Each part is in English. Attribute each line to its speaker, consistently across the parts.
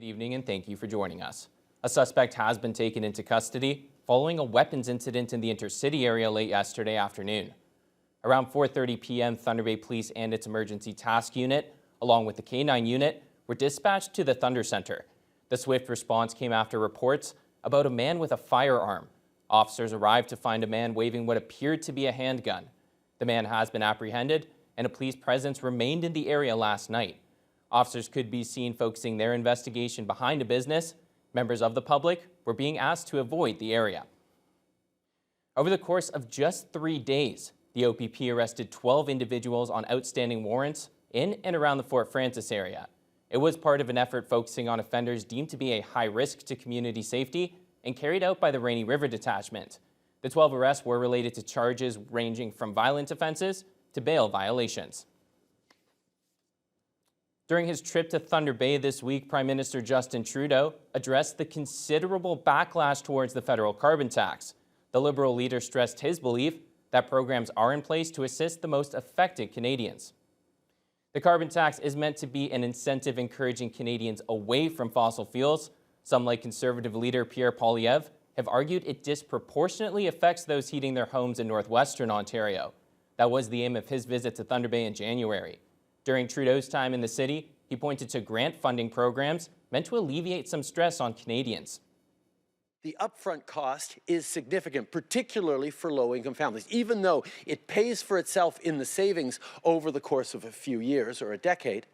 Speaker 1: Good evening and thank you for joining us. A suspect has been taken into custody following a weapons incident in the Intercity area late yesterday afternoon. Around 4:30 p.m., Thunder Bay Police and its emergency task unit, along with the K9 unit, were dispatched to the Thunder Center. The swift response came after reports about a man with a firearm. Officers arrived to find a man waving what appeared to be a handgun. The man has been apprehended, and a police presence remained in the area last night. Officers could be seen focusing their investigation behind a business. Members of the public were being asked to avoid the area. Over the course of just 3 days, the OPP arrested 12 individuals on outstanding warrants in and around the Fort Frances area. It was part of an effort focusing on offenders deemed to be a high risk to community safety and carried out by the Rainy River Detachment. The 12 arrests were related to charges ranging from violent offenses to bail violations. During his trip to Thunder Bay this week, Prime Minister Justin Trudeau addressed the considerable backlash towards the federal carbon tax. The Liberal leader stressed his belief that programs are in place to assist the most affected Canadians. The carbon tax is meant to be an incentive encouraging Canadians away from fossil fuels. Some, like Conservative leader Pierre Poilievre, have argued it disproportionately affects those heating their homes in northwestern Ontario. That was the aim of his visit to Thunder Bay in January. During Trudeau's time in the city, he pointed to grant funding programs meant to alleviate some stress on Canadians.
Speaker 2: The upfront cost is significant, particularly for low-income families. Even though it pays for itself in the savings over the course of a few years or a decade,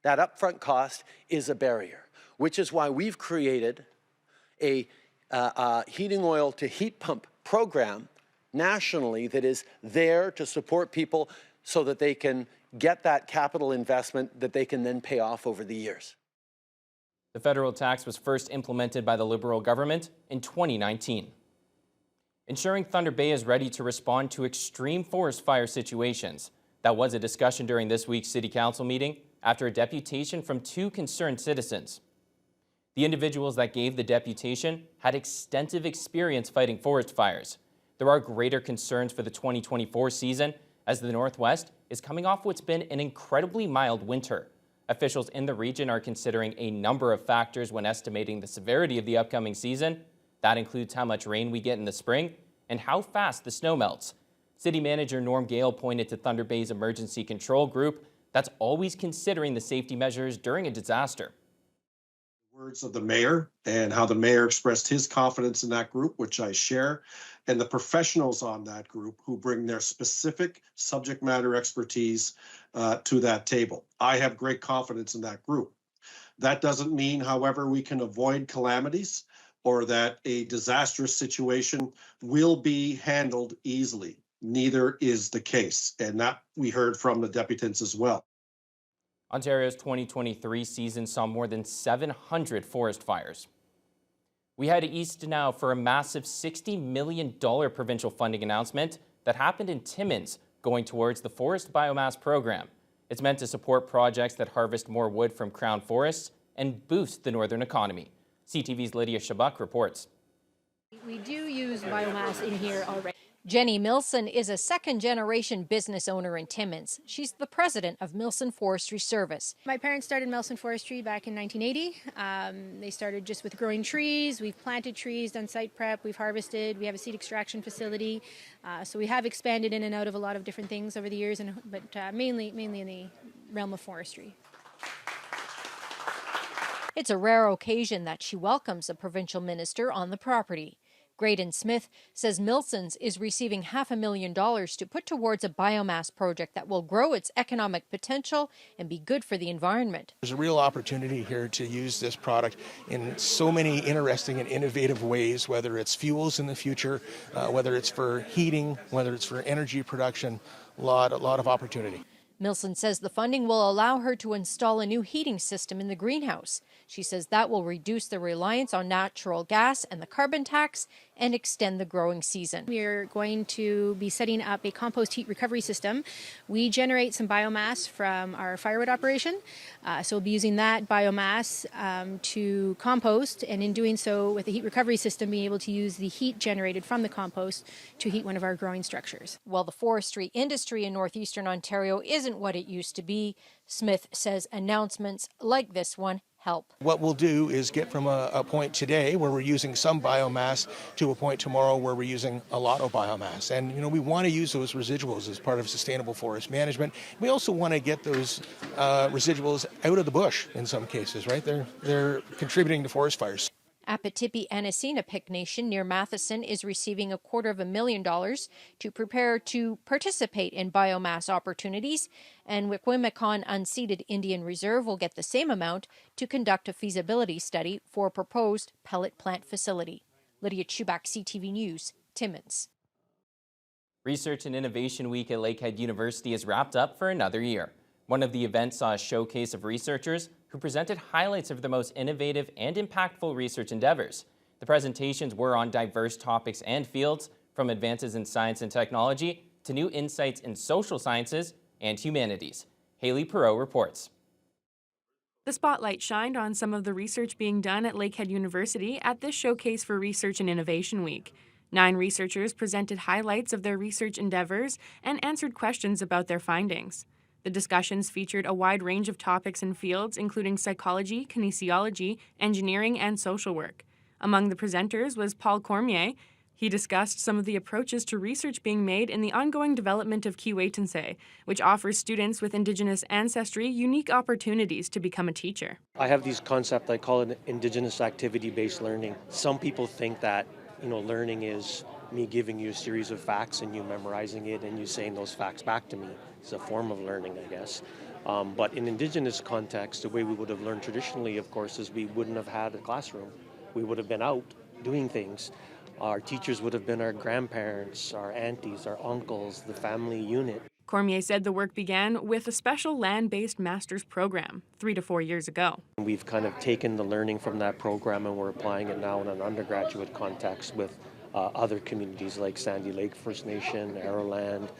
Speaker 2: that upfront cost is a barrier, which is why we've created a heating oil to heat pump program nationally that is there to support people so that they can get that capital investment that they can then pay off over the years.
Speaker 1: The federal tax was first implemented by the Liberal government in 2019. Ensuring Thunder Bay is ready to respond to extreme forest fire situations. That was a discussion during this week's City Council meeting after a deputation from 2 concerned citizens. The individuals that gave the deputation had extensive experience fighting forest fires. There are greater concerns for the 2024 season as the Northwest is coming off what's been an incredibly mild winter. Officials in the region are considering a number of factors when estimating the severity of the upcoming season. That includes how much rain we get in the spring and how fast the snow melts. City Manager Norm Gale pointed to Thunder Bay's emergency control group that's always considering the safety measures during a disaster.
Speaker 3: Words of the mayor and how the mayor expressed his confidence in that group, which I share, and the professionals on that group who bring their specific subject matter expertise to that table. I have great confidence in that group. That doesn't mean, however, we can avoid calamities or that a disastrous situation will be handled easily. Neither is the case, and that we heard from the deputants as well.
Speaker 1: Ontario's 2023 season saw more than 700 forest fires. We head east now for a massive $60 million provincial funding announcement that happened in Timmins, going towards the Forest Biomass Program. It's meant to support projects that harvest more wood from Crown forests and boost the northern economy. CTV's Lydia Shabak reports.
Speaker 4: We do use biomass in here already. Jenny Milson is a second-generation business owner in Timmins. She's the president of Milson Forestry Service.
Speaker 5: My parents started Milson Forestry back in 1980. They started just with growing trees. We've planted trees, done site prep, we've harvested, we have a seed extraction facility. So we have expanded in and out of a lot of different things over the years, but mainly in the realm of forestry.
Speaker 4: It's a rare occasion that she welcomes a provincial minister on the property. Graydon Smith says Milson's is receiving $500,000 to put towards a biomass project that will grow its economic potential and be good for the environment.
Speaker 6: There's a real opportunity here to use this product in so many interesting and innovative ways, whether it's fuels in the future, whether it's for heating, whether it's for energy production, a lot of opportunity.
Speaker 4: Milson says the funding will allow her to install a new heating system in the greenhouse. She says that will reduce the reliance on natural gas and the carbon tax and extend the growing season.
Speaker 5: We are going to be setting up a compost heat recovery system. We generate some biomass from our firewood operation, so we'll be using that biomass to compost, and in doing so with the heat recovery system, being able to use the heat generated from the compost to heat one of our growing structures.
Speaker 4: While the forestry industry in northeastern Ontario isn't what it used to be, Smith says announcements like this one help.
Speaker 6: What we'll do is get from a point today where we're using some biomass to a point tomorrow where we're using a lot of biomass. And, we want to use those residuals as part of sustainable forest management. We also want to get those residuals out of the bush in some cases, right? They're contributing to forest fires.
Speaker 4: Apatippi-Anacina Pic Nation near Matheson is receiving $250,000 to prepare to participate in biomass opportunities, and Wikwemikon Unceded Indian Reserve will get the same amount to conduct a feasibility study for a proposed pellet plant facility. Lydia Chubak, CTV News, Timmins.
Speaker 1: Research and Innovation Week at Lakehead University is wrapped up for another year. One of the events saw a showcase of researchers who presented highlights of their most innovative and impactful research endeavors. The presentations were on diverse topics and fields, from advances in science and technology to new insights in social sciences and humanities. Haley Perot reports.
Speaker 7: The spotlight shined on some of the research being done at Lakehead University at this Showcase for Research and Innovation Week. 9 researchers presented highlights of their research endeavors and answered questions about their findings. The discussions featured a wide range of topics and fields, including psychology, kinesiology, engineering, and social work. Among the presenters was Paul Cormier. He discussed some of the approaches to research being made in the ongoing development of Kiiwetinoong, which offers students with Indigenous ancestry unique opportunities to become a teacher.
Speaker 8: I have these concepts, I call it Indigenous activity-based learning. Some people think that, learning is me giving you a series of facts and you memorizing it and you saying those facts back to me. It's a form of learning, I guess. But in Indigenous context, the way we would have learned traditionally, of course, is we wouldn't have had a classroom. We would have been out doing things. Our teachers would have been our grandparents, our aunties, our uncles, the family unit.
Speaker 7: Cormier said the work began with a special land-based master's program 3 to 4 years ago.
Speaker 8: We've kind of taken the learning from that program and we're applying it now in an undergraduate context with other communities like Sandy Lake First Nation, Arrowland,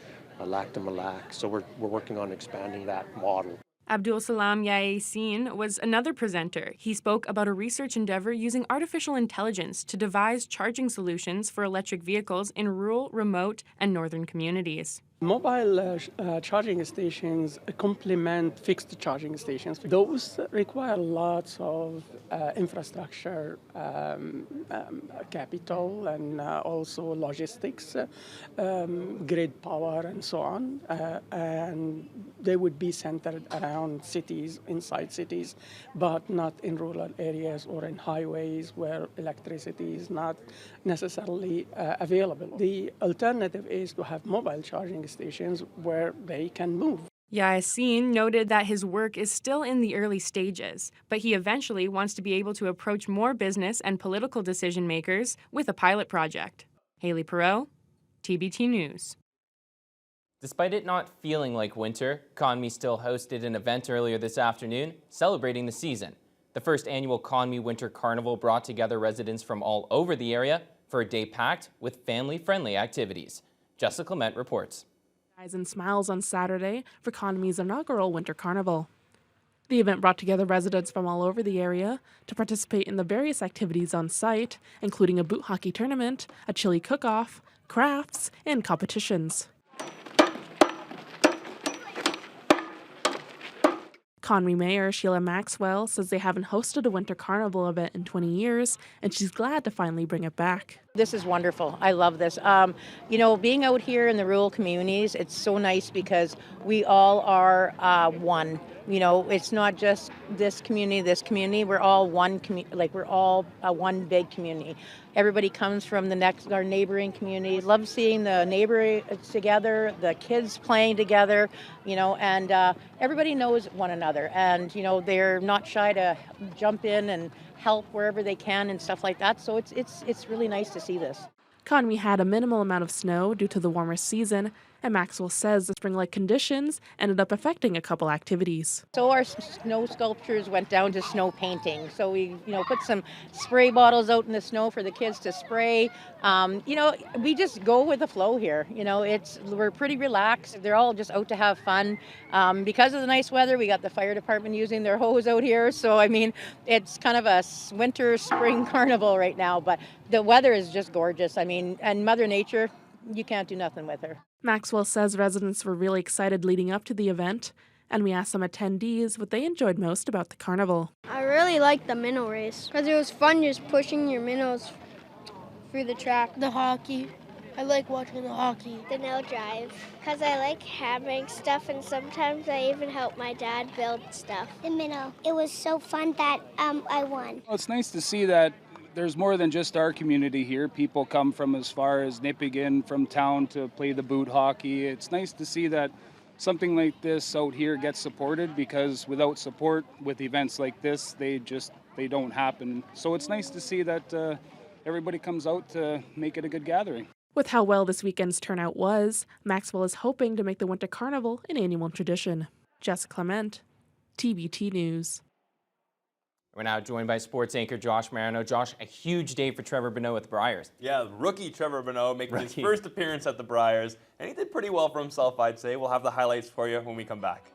Speaker 8: Lac de Mille. So we're working on expanding that model.
Speaker 7: Abdul Salam Yasin was another presenter. He spoke about a research endeavor using artificial intelligence to devise charging solutions for electric vehicles in rural, remote, and northern communities.
Speaker 9: Mobile charging stations complement fixed charging stations. Those require lots of infrastructure, capital, and also logistics, grid power, and so on. And they would be centered around cities, inside cities, but not in rural areas or in highways where electricity is not necessarily available. The alternative is to have mobile charging stations where they can move.
Speaker 7: Yasin noted that his work is still in the early stages, but he eventually wants to be able to approach more business and political decision makers with a pilot project. Haley Perot, TBT News.
Speaker 1: Despite it not feeling like winter, Conmi still hosted an event earlier this afternoon celebrating the season. The first annual Conmi Winter Carnival brought together residents from all over the area for a day packed with family-friendly activities. Jessica Clement reports.
Speaker 10: Eyes and smiles on Saturday for Conmi's inaugural Winter Carnival. The event brought together residents from all over the area to participate in the various activities on site, including a boot hockey tournament, a chili cook-off, crafts, and competitions. Conmi Mayor Sheila Maxwell says they haven't hosted a Winter Carnival event in 20 years, and she's glad to finally bring it back.
Speaker 11: This is wonderful. I love this. Being out here in the rural communities, it's so nice because we all are one. It's not just this community. We're all one we're all one big community. Everybody comes from our neighboring communities. Love seeing the neighbors together, the kids playing together, and everybody knows one another. And, they're not shy to jump in and help wherever they can and stuff like that. So it's really nice to see this.
Speaker 10: Conmi had a minimal amount of snow due to the warmer season, and Maxwell says the spring-like conditions ended up affecting a couple activities.
Speaker 11: So our snow sculptures went down to snow painting. So we, put some spray bottles out in the snow for the kids to spray. We just go with the flow here. We're pretty relaxed. They're all just out to have fun. Because of the nice weather, we got the fire department using their hose out here. So, it's kind of a winter-spring carnival right now, but the weather is just gorgeous. And Mother Nature, you can't do nothing with her.
Speaker 10: Maxwell says residents were really excited leading up to the event, And we asked some attendees what they enjoyed most about the carnival.
Speaker 12: I really liked the minnow race because it was fun just pushing your minnows through the track.
Speaker 13: The hockey. I like watching the hockey.
Speaker 14: The no drive, because I like hammering stuff, and sometimes I even help my dad build stuff.
Speaker 15: The minnow. It was so fun that I won.
Speaker 16: Well, it's nice to see that there's more than just our community here. People come from as far as Nipigon from town to play the boot hockey. It's nice to see that something like this out here gets supported, because without support with events like this, they don't happen. So it's nice to see that everybody comes out to make it a good gathering.
Speaker 10: With how well this weekend's turnout was, Maxwell is hoping to make the Winter Carnival an annual tradition. Jess Clement, TBT News.
Speaker 1: We're now joined by sports anchor Josh Marino. Josh, a huge day for Trevor Bonneau with the Briars.
Speaker 17: Yeah, rookie Trevor Bonneau making his first appearance at the Briars, and he did pretty well for himself, I'd say. We'll have the highlights for you when we come back.